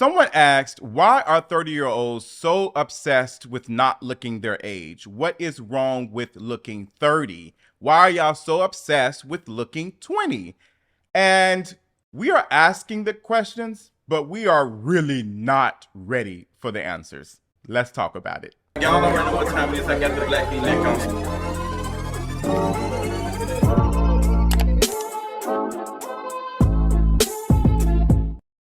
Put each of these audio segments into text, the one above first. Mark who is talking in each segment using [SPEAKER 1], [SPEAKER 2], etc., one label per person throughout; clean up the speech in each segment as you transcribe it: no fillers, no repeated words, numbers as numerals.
[SPEAKER 1] Someone asked, why are 30-year-olds so obsessed with not looking their age? What is wrong with looking 30? Why are y'all so obsessed with looking 20? And we are asking the questions, but we are really not ready for the answers. Let's talk about it.
[SPEAKER 2] Y'all already know what time it is. I got the black V-neck on.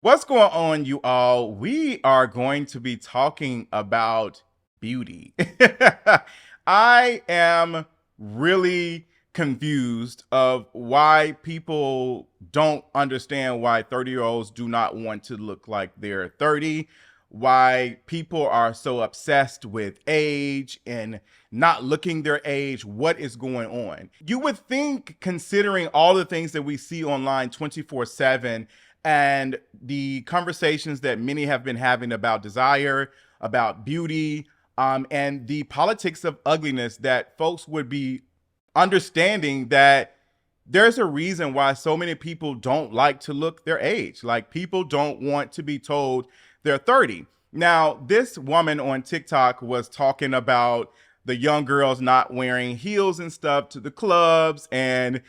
[SPEAKER 1] What's going on, you all? We are going to be talking about beauty. I am really confused of why people don't understand why 30-year-olds do not want to look like they're 30, why people are so obsessed with age and not looking their age. What is going on? You would think, considering all the things that we see online 24/7, and the conversations that many have been having about desire, about beauty, and the politics of ugliness, that folks would be understanding that there's a reason why so many people don't like to look their age. Like, people don't want to be told they're 30. Now, this woman on TikTok was talking about the young girls not wearing heels and stuff to the clubs. And,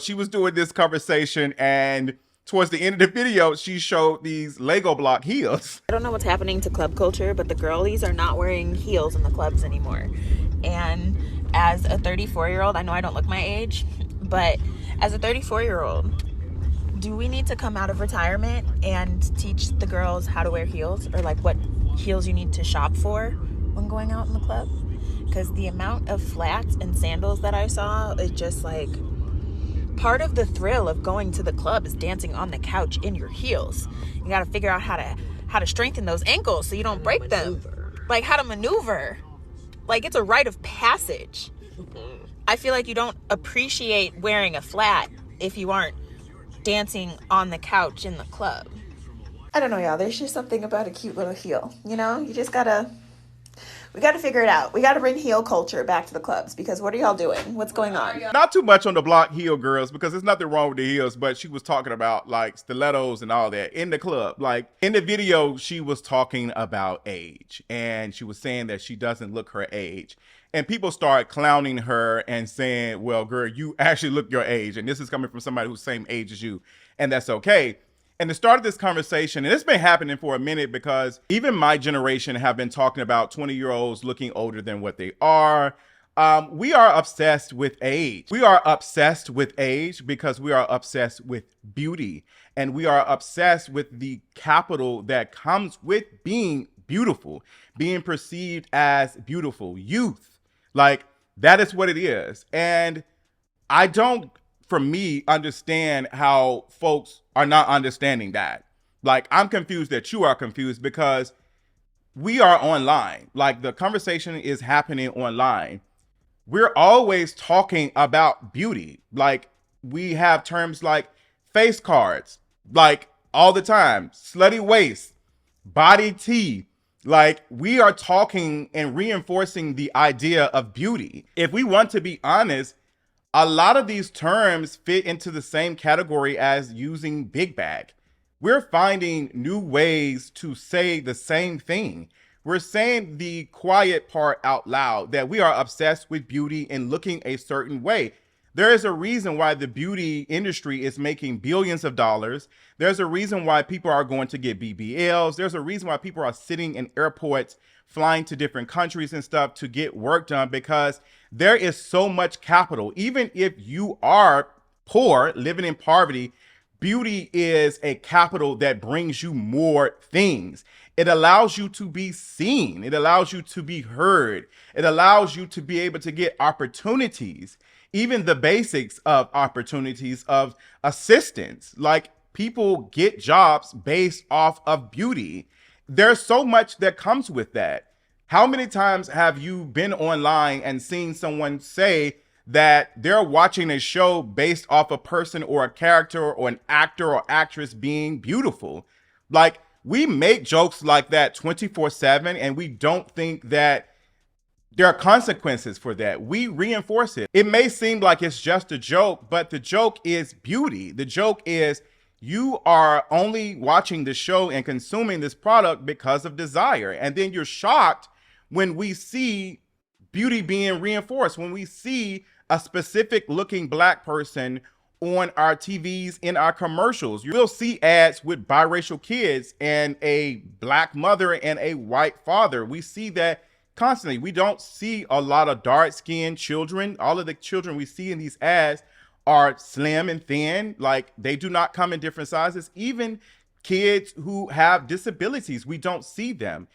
[SPEAKER 1] she was doing this conversation, and towards the end of the video, she showed these Lego block heels.
[SPEAKER 3] I don't know what's happening to club culture, but the girlies are not wearing heels in the clubs anymore. And as a 34-year-old, I know I don't look my age, but as a 34-year-old, do we need to come out of retirement and teach the girls how to wear heels, or like what heels you need to shop for when going out in the club? Because the amount of flats and sandals that I saw is just like, part of the thrill of going to the club is dancing on the couch in your heels. You got to figure out how to strengthen those ankles so you don't break them. Like, how to maneuver. Like, it's a rite of passage. I feel like you don't appreciate wearing a flat if you aren't dancing on the couch in the club. I don't know, y'all. There's just something about a cute little heel. You just we got to figure it out. We got to bring heel culture back to the clubs, because what are y'all doing? What's going on?
[SPEAKER 1] Not too much on the block heel girls, because there's nothing wrong with the heels, but she was talking about like stilettos and all that in the club. Like, in the video, she was talking about age, and she was saying that she doesn't look her age. And people started clowning her and saying, well, girl, you actually look your age. And this is coming from somebody who's same age as you. And that's okay. And it started this conversation, and it's been happening for a minute, because even my generation have been talking about 20-year-olds looking older than what they are. We are obsessed with age. We are obsessed with age because we are obsessed with beauty. And we are obsessed with the capital that comes with being beautiful, being perceived as beautiful. Youth. Like, that is what it is. And I don't, for me, understand how folks are not understanding that. Like, I'm confused that you are confused, because we are online. Like, the conversation is happening online. We're always talking about beauty. Like, we have terms like face cards, like, all the time, slutty waist, body T. Like, we are talking and reinforcing the idea of beauty. If we want to be honest, a lot of these terms fit into the same category as using big bag. We're finding new ways to say the same thing. We're saying the quiet part out loud, that we are obsessed with beauty and looking a certain way. There is a reason why the beauty industry is making billions of dollars. There's a reason why people are going to get BBLs. There's a reason why people are sitting in airports, flying to different countries and stuff to get work done, because there is so much capital. Even if you are poor, living in poverty, beauty is a capital that brings you more things. It allows you to be seen. It allows you to be heard. It allows you to be able to get opportunities, even the basics of opportunities of assistance. Like, people get jobs based off of beauty. There's so much that comes with that. How many times have you been online and seen someone say that they're watching a show based off a person or a character or an actor or actress being beautiful? Like, we make jokes like that 24/7, and we don't think that there are consequences for that. We reinforce it. It may seem like it's just a joke, but the joke is beauty. The joke is You are only watching the show and consuming this product because of desire. And then you're shocked when we see beauty being reinforced, when we see a specific looking black person on our TVs, in our commercials. You will see ads with biracial kids and a black mother and a white father. We see that constantly. We don't see a lot of dark-skinned children. All of the children we see in these ads are slim and thin. Like, they do not come in different sizes. Even kids who have disabilities, we don't see them.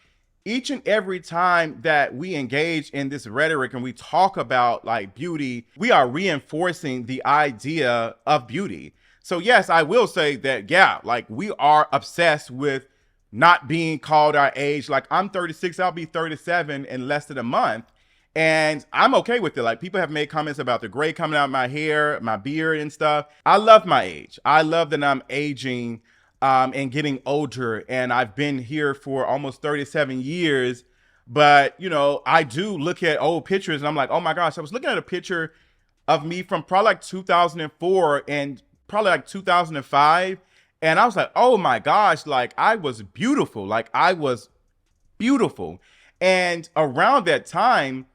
[SPEAKER 1] Each and every time that we engage in this rhetoric and we talk about like beauty, we are reinforcing the idea of beauty. So yes, I will say that, yeah, like we are obsessed with not being called our age. Like, I'm 36, I'll be 37 in less than a month. And I'm okay with it. Like, people have made comments about the gray coming out of my hair, my beard and stuff. I love my age. I love that I'm aging and getting older. And I've been here for almost 37 years. But, you know, I do look at old pictures and I'm like, oh my gosh, I was looking at a picture of me from probably like 2004 and probably like 2005. And I was like, oh my gosh, like I was beautiful. Like I was beautiful. And around that time,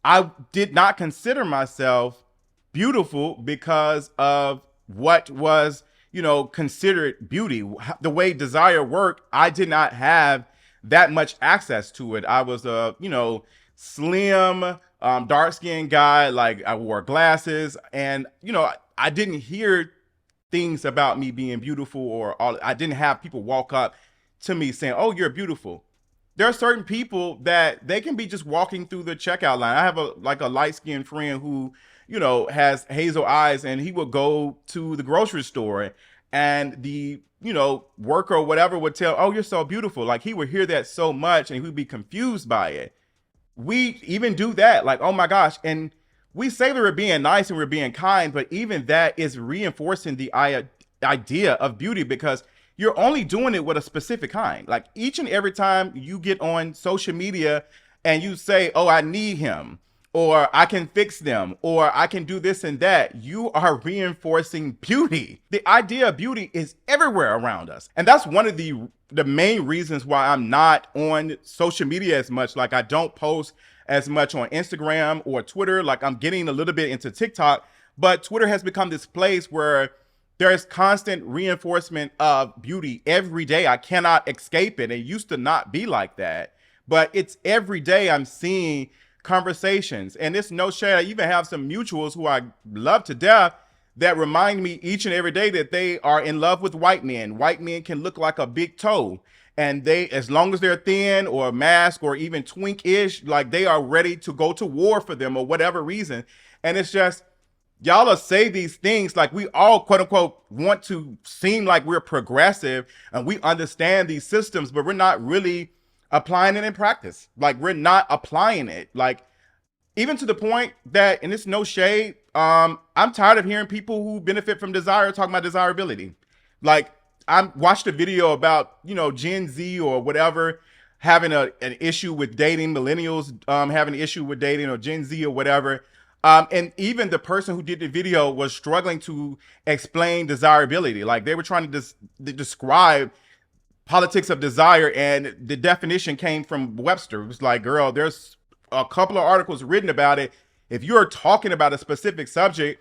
[SPEAKER 1] I did not consider myself beautiful because of what was, you know, considered beauty. The way desire worked, I did not have that much access to it. I was a, you know, slim, dark-skinned guy. Like, I wore glasses and, you know, I didn't hear things about me being beautiful, or I didn't have people walk up to me saying, oh, you're beautiful. There are certain people that they can be just walking through the checkout line. I have a light-skinned friend who, you know, has hazel eyes, and he would go to the grocery store and the, you know, worker or whatever would tell, oh, you're so beautiful. Like, he would hear that so much and he would be confused by it. We even do that, like, oh my gosh. And we say that we're being nice and we're being kind, but even that is reinforcing the idea of beauty, because you're only doing it with a specific kind. Like, each and every time you get on social media and you say, oh, I need him, or I can fix them, or I can do this and that, you are reinforcing beauty. The idea of beauty is everywhere around us. And that's one of the main reasons why I'm not on social media as much. Like, I don't post as much on Instagram or Twitter. Like, I'm getting a little bit into TikTok, but Twitter has become this place where there's constant reinforcement of beauty every day. I cannot escape it. It used to not be like that, but it's every day I'm seeing conversations. And it's no shade. I even have some mutuals who I love to death that remind me each and every day that they are in love with white men. White men can look like a big toe, and they, as long as they're thin or mask or even twink-ish, like they are ready to go to war for them or whatever reason. And it's just, y'all are say these things like we all, quote unquote, want to seem like we're progressive and we understand these systems, but we're not really applying it in practice. Like, we're not applying it. Like, even to the point that, and it's no shade, I'm tired of hearing people who benefit from desire talking about desirability. Like, I watched a video about, you know, Gen Z or whatever having an issue with dating, millennials having an issue with dating, or Gen Z or whatever. And even the person who did the video was struggling to explain desirability. Like, they were trying to describe politics of desire, and the definition came from Webster. It was like, girl, there's a couple of articles written about it. If you're talking about a specific subject,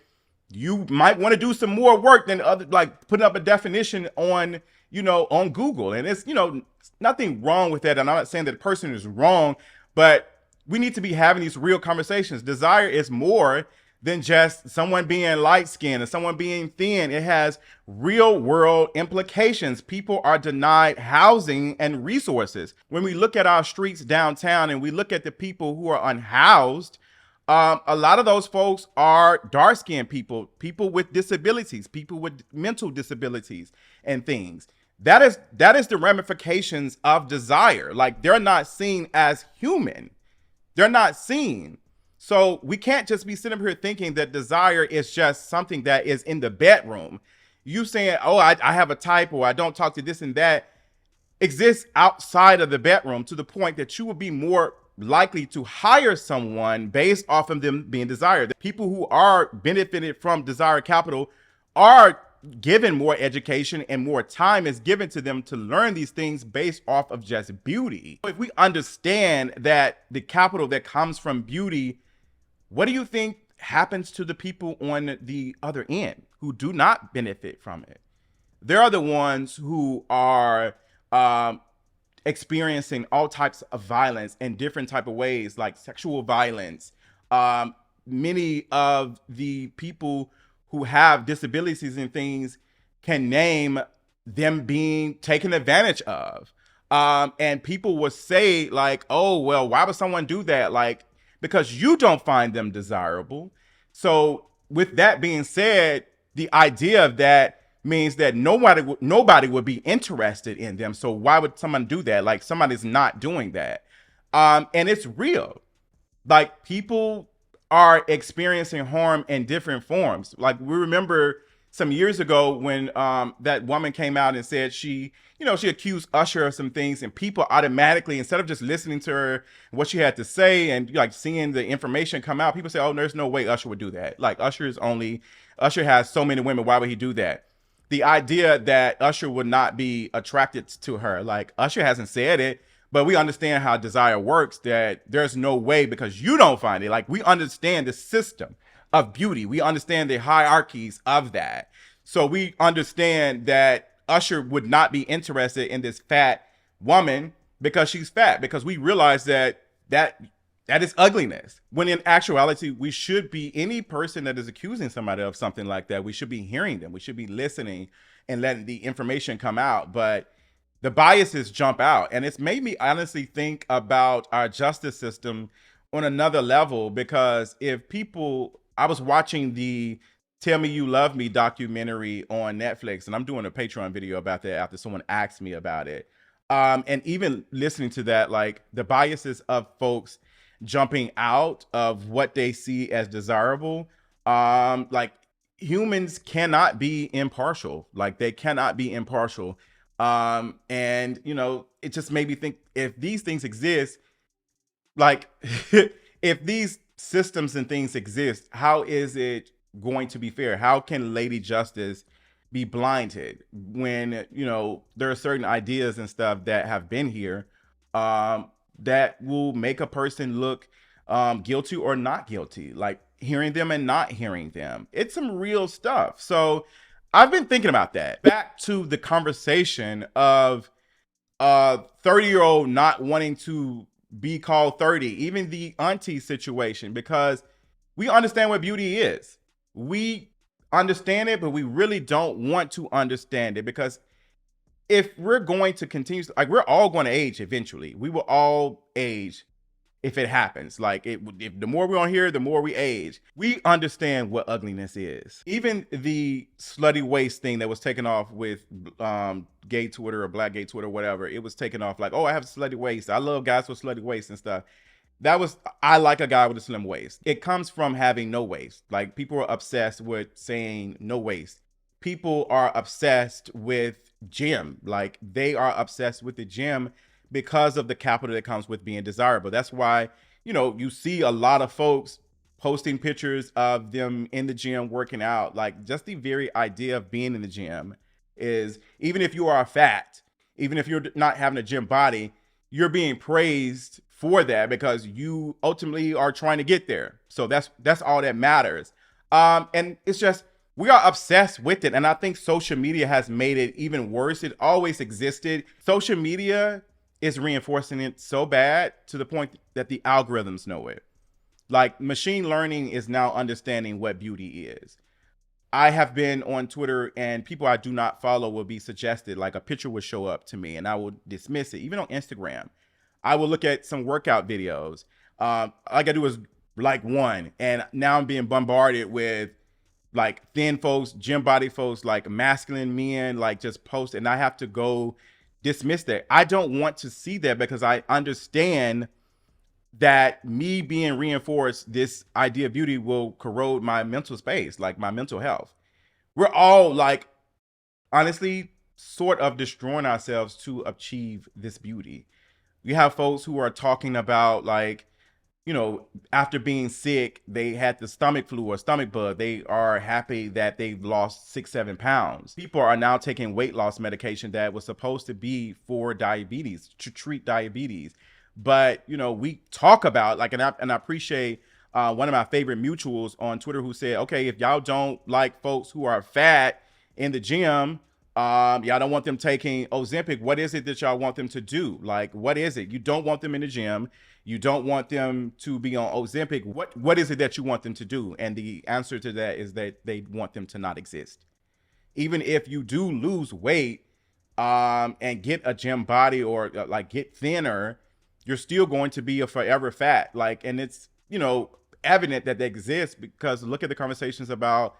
[SPEAKER 1] you might want to do some more work than other, like putting up a definition on, you know, on Google. And it's, you know, nothing wrong with that. And I'm not saying that the person is wrong, but we need to be having these real conversations. Desire is more than just someone being light-skinned and someone being thin. It has real world implications. People are denied housing and resources. When we look at our streets downtown and we look at the people who are unhoused, a lot of those folks are dark-skinned people, people with disabilities, people with mental disabilities and things. That is the ramifications of desire. Like, they're not seen as human. They're not seen. So we can't just be sitting here thinking that desire is just something that is in the bedroom. You saying, oh, I have a type, or I don't talk to this and that, exists outside of the bedroom, to the point that you will be more likely to hire someone based off of them being desired. The people who are benefited from desire capital are given more education and more time is given to them to learn these things based off of just beauty. If we understand that the capital that comes from beauty, what do you think happens to the people on the other end who do not benefit from it? They're the ones who are experiencing all types of violence in different type of ways, like sexual violence. Many of the people who have disabilities and things can name them being taken advantage of. And people will say like, oh, well, why would someone do that? Like, because you don't find them desirable. So with that being said, the idea of that means that nobody would be interested in them. So why would someone do that? Like, somebody's not doing that. And it's real. Like, people are experiencing harm in different forms. Like, we remember some years ago when that woman came out and said she accused Usher of some things, and people automatically, instead of just listening to her, what she had to say and like seeing the information come out, people say, oh, there's no way Usher would do that. Like, Usher has so many women. Why would he do that? The idea that Usher would not be attracted to her, like, Usher hasn't said it, but we understand how desire works, that there's no way, because you don't find it. Like, we understand the system of beauty. We understand the hierarchies of that. So we understand that Usher would not be interested in this fat woman because she's fat, because we realize that is ugliness. When in actuality, we should be, any person that is accusing somebody of something like that, we should be hearing them. We should be listening and letting the information come out. But the biases jump out. And it's made me honestly think about our justice system on another level, because I was watching the Tell Me You Love Me documentary on Netflix, and I'm doing a Patreon video about that after someone asked me about it. And even listening to that, like, the biases of folks jumping out of what they see as desirable. Like, humans cannot be impartial. Like, they cannot be impartial. And it just made me think, if these things exist, like, if these systems and things exist, how is it going to be fair? How can Lady Justice be blinded when there are certain ideas and stuff that have been here that will make a person look guilty or not guilty, like hearing them and not hearing them? It's some real stuff. So I've been thinking about that. Back to the conversation of 30-year-old not wanting to be called 30, even the auntie situation, because we understand what beauty is. We understand it, but we really don't want to understand it, because if we're going to continue, like, we're all going to age eventually. We will all age if it happens. Like, if the more we're on here, the more we age. We understand what ugliness is. Even the slutty waist thing that was taken off with gay Twitter or black gay Twitter, whatever, it was taken off like, oh, I have a slutty waist. I love guys with slutty waist and stuff. I like a guy with a slim waist. It comes from having no waist. Like, people are obsessed with saying no waist. People are obsessed with gym. Like, they are obsessed with the gym because of the capital that comes with being desirable. That's why, you see a lot of folks posting pictures of them in the gym working out. Like, just the very idea of being in the gym is, even if you are fat, even if you're not having a gym body, you're being praised for that because you ultimately are trying to get there. So that's all that matters. And it's just, we are obsessed with it. And I think social media has made it even worse. It always existed. Social media is reinforcing it so bad to the point that the algorithms know it. Like, machine learning is now understanding what beauty is. I have been on Twitter, and people I do not follow will be suggested, like, a picture will show up to me and I will dismiss it. Even on Instagram, I will look at some workout videos. All I gotta do is like one, and now I'm being bombarded with like thin folks, gym body folks, like masculine men, like just post, and I have to go dismiss that. I don't want to see that, because I understand that me being reinforced this idea of beauty will corrode my mental space, like my mental health. We're all, like, honestly sort of destroying ourselves to achieve this beauty. We have folks who are talking about, like, after being sick, they had the stomach flu or stomach bug. They are happy that they've lost 6-7 pounds. People are now taking weight loss medication that was supposed to be for diabetes, to treat diabetes. But we talk about, like, and I appreciate one of my favorite mutuals on Twitter who said, okay, if y'all don't like folks who are fat in the gym, y'all don't want them taking Ozempic, what is it that y'all want them to do? Like, what is it? You don't want them in the gym. You don't want them to be on Ozempic. What is it that you want them to do? And the answer to that is that they want them to not exist. Even if you do lose weight and get a gym body or like get thinner, you're still going to be a forever fat. Like, and it's, evident that they exist because look at the conversations about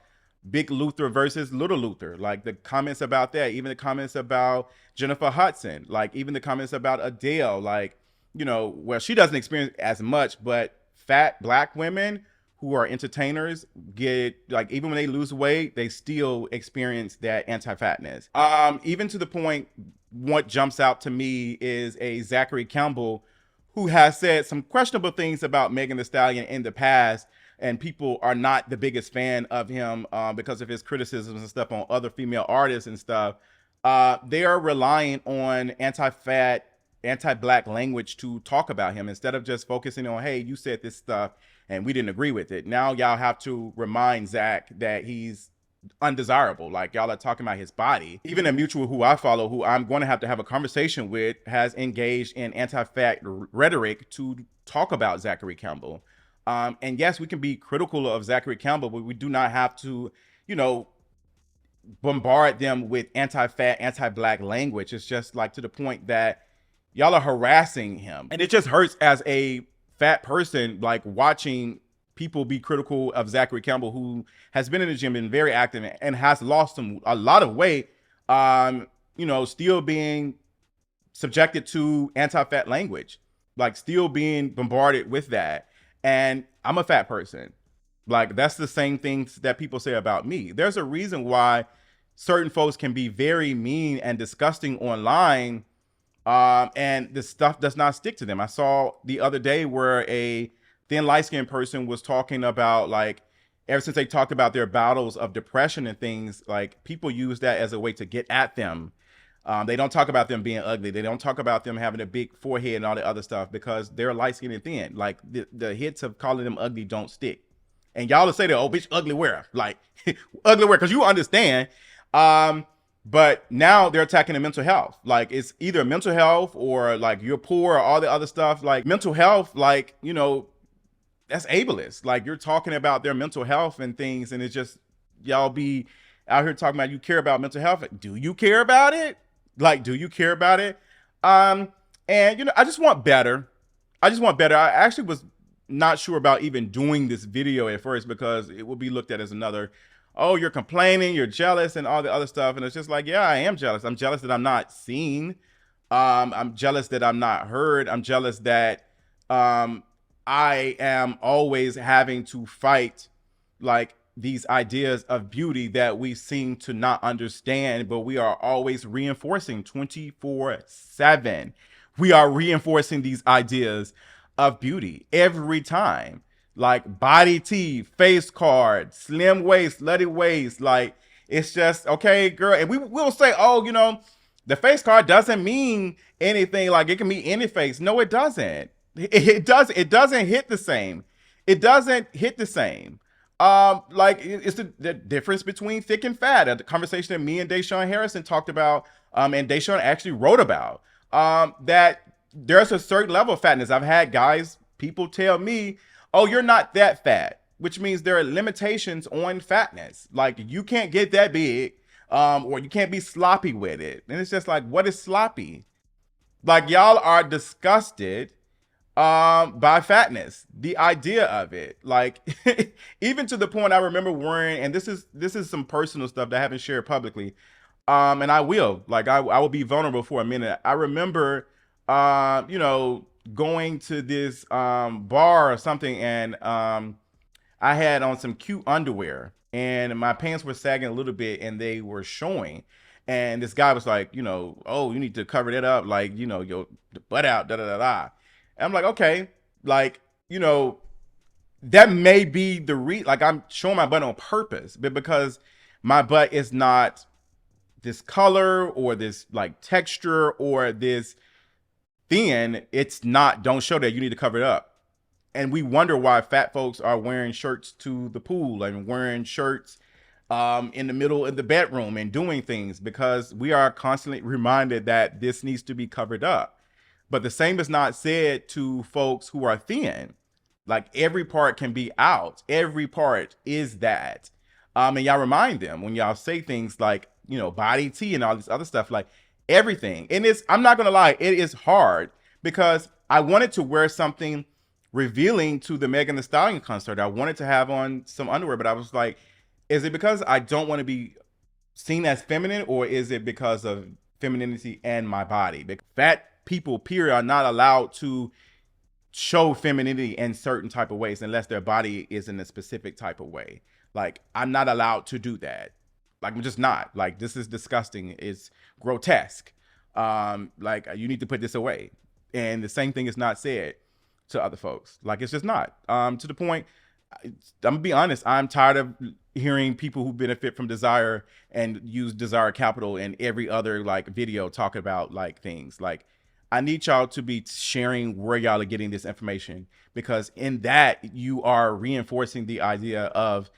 [SPEAKER 1] Big Luther versus Little Luther, like the comments about that, even the comments about Jennifer Hudson, like even the comments about Adele, like, well, she doesn't experience as much, but fat Black women who are entertainers get, like, even when they lose weight, they still experience that anti-fatness. Even to the point, what jumps out to me is a Zachary Campbell who has said some questionable things about Megan Thee Stallion in the past, and people are not the biggest fan of him because of his criticisms and stuff on other female artists and stuff. They are relying on anti-fat, anti-Black language to talk about him instead of just focusing on, hey, you said this stuff and we didn't agree with it. Now y'all have to remind Zach that he's undesirable. Like, y'all are talking about his body. Even a mutual who I follow, who I'm going to have a conversation with, has engaged in anti-fat rhetoric to talk about Zachary Campbell. And yes, we can be critical of Zachary Campbell, but we do not have to, bombard them with anti-fat, anti-Black language. It's just like to the point that y'all are harassing him. And it just hurts as a fat person, like watching people be critical of Zachary Campbell, who has been in the gym, been very active, and has lost a lot of weight, still being subjected to anti-fat language, like still being bombarded with that. And I'm a fat person. Like, that's the same things that people say about me. There's a reason why certain folks can be very mean and disgusting online, and this stuff does not stick to them. I saw the other day where a thin light-skinned person was talking about, like, ever since they talked about their battles of depression and things, like, people use that as a way to get at them. They don't talk about them being ugly. They don't talk about them having a big forehead and all the other stuff because they're light-skinned and thin. Like, the hits of calling them ugly don't stick. And y'all will say that, oh, bitch, ugly where? Like, ugly where? Because you understand. But now they're attacking the mental health. Like, it's either mental health or, like, you're poor or all the other stuff. Like, mental health, like, that's ableist. Like, you're talking about their mental health and things, and it's just, y'all be out here talking about you care about mental health. Do you care about it? Like, do you care about it? And I just want better. I actually was not sure about even doing this video at first because it would be looked at as another, oh, you're complaining, you're jealous, and all the other stuff. And it's just like, yeah, I am jealous. I'm jealous that I'm not seen. I'm jealous that I'm not heard. I'm jealous that I am always having to fight, like, these ideas of beauty that we seem to not understand, but we are always reinforcing 24/7. We are reinforcing these ideas of beauty every time. Like, body T, face card, slim waist, slutty waist. Like, it's just, okay, girl. And we'll say, oh, the face card doesn't mean anything. Like, it can mean any face. No, it doesn't. It doesn't hit the same. It doesn't hit the same. Like, it's the difference between thick and fat. The conversation that me and Deshaun Harrison talked about, and Deshaun actually wrote about, that there's a certain level of fatness. I've had people tell me, oh, you're not that fat, which means there are limitations on fatness. Like, you can't get that big, or you can't be sloppy with it. And it's just like, what is sloppy? Like, y'all are disgusted by fatness, the idea of it. Like, even to the point I remember wearing, and this is some personal stuff that I haven't shared publicly, and I will, like, I will be vulnerable for a minute. I remember going to this bar or something, and I had on some cute underwear, and my pants were sagging a little bit, and they were showing. And this guy was like, oh, you need to cover that up, like, your butt out, da da da da. And I'm like, okay, like, you know, that may be the like I'm showing my butt on purpose, but because my butt is not this color or this like texture or this thin, it's not, don't show that, you need to cover it up. And we wonder why fat folks are wearing shirts to the pool and wearing shirts in the middle of the bedroom and doing things, because we are constantly reminded that this needs to be covered up. But the same is not said to folks who are thin. Like every part can be out. Every part is that. And y'all remind them when y'all say things like, body tea and all this other stuff, like everything. And I'm not gonna lie, it is hard because I wanted to wear something revealing to the Megan Thee Stallion concert. I wanted to have on some underwear, but I was like, is it because I don't want to be seen as feminine, or is it because of femininity and my body? Because fat people, period, are not allowed to show femininity in certain type of ways unless their body is in a specific type of way. Like, I'm not allowed to do that. Like, I'm just not. Like, this is disgusting. It's grotesque. Like, you need to put this away. And the same thing is not said to other folks. Like, it's just not. To the point, I'm gonna be honest, I'm tired of hearing people who benefit from desire and use desire capital in every other like video talking about like things. Like, I need y'all to be sharing where y'all are getting this information, because in that you are reinforcing the idea of,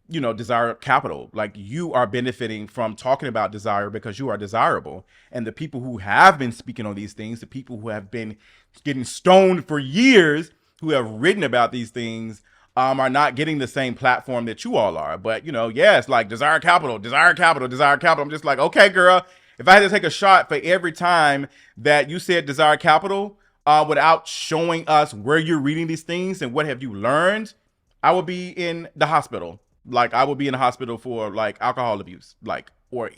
[SPEAKER 1] desire capital. Like, you are benefiting from talking about desire because you are desirable. And the people who have been speaking on these things, the people who have been getting stoned for years, who have written about these things, are not getting the same platform that you all are. But, yes, like desire capital, desire capital, desire capital. I'm just like, okay, girl, if I had to take a shot for every time that you said desire capital without showing us where you're reading these things and what have you learned, I would be in the hospital. Like, I would be in the hospital for like alcohol abuse, like, or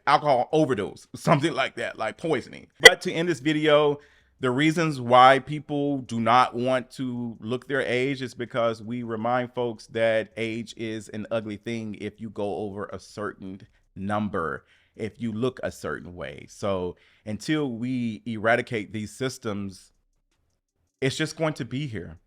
[SPEAKER 1] alcohol overdose, something like that, like poisoning. But to end this video, the reasons why people do not want to look their age is because we remind folks that age is an ugly thing if you go over a certain number, if you look a certain way. So until we eradicate these systems, it's just going to be here.